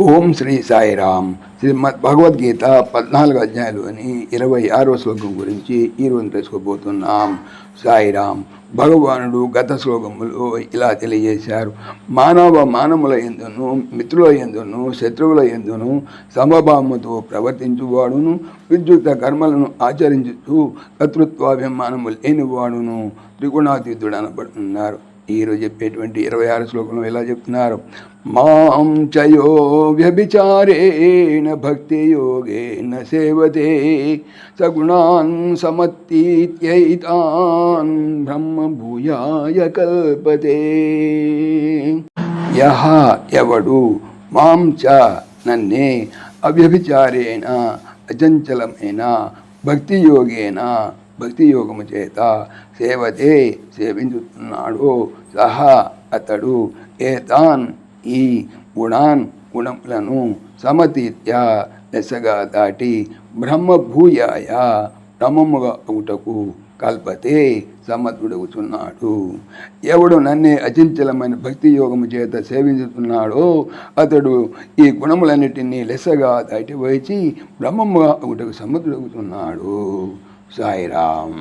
ఓం శ్రీ సాయిరామ్. శ్రీమద్ భగవద్గీత 14 అధ్యాయంలోని 26వ శ్లోకం గురించి ఈరోజు తెలుసుకోబోతున్నాం. సాయిరామ్. భగవానుడు గత శ్లోకములో ఇలా తెలియజేశారు. మానవుల యందును, మిత్రుల యందును, శత్రువుల యందును సమభావముతో ప్రవర్తించువాడును, విద్యుక్త కర్మలను ఆచరించుతూ కర్తృత్వాభిమానము లేనివాడును త్రిగుణాతీతుడు అనబడుతున్నారు. ఈరోజు చెప్పేటువంటి 26 శ్లోకంలో ఎలా చెప్తున్నారు? మాం చయో వ్యభిచారేణ భక్తి యోగేన సేవతే సగుణాన్ సమత్తీత్యైతాన్ బ్రహ్మ భూయాయ కల్పతే. యహ ఎవడు మాం చ నన్నే అవ్యభిచారేణ అచంచలమైన భక్తి యోగము చేత సేవతే సేవించుతున్నాడు, సహా అతడు ఏతాన్ ఈ గుణములను సమతీత్య లెసగా దాటి బ్రహ్మభూయాయ బ్రహ్మముగా అవుటకు కల్పతే సమర్థుడవుతున్నాడు. ఎవడు నన్నే అచంచలమైన భక్తి యోగము చేత సేవించుతున్నాడో అతడు ఈ గుణములన్నిటినీ లెసగా దాటి వచ్చి బ్రహ్మముగా అవుటకు సమర్థుడవుతున్నాడు. సాయిరామ్.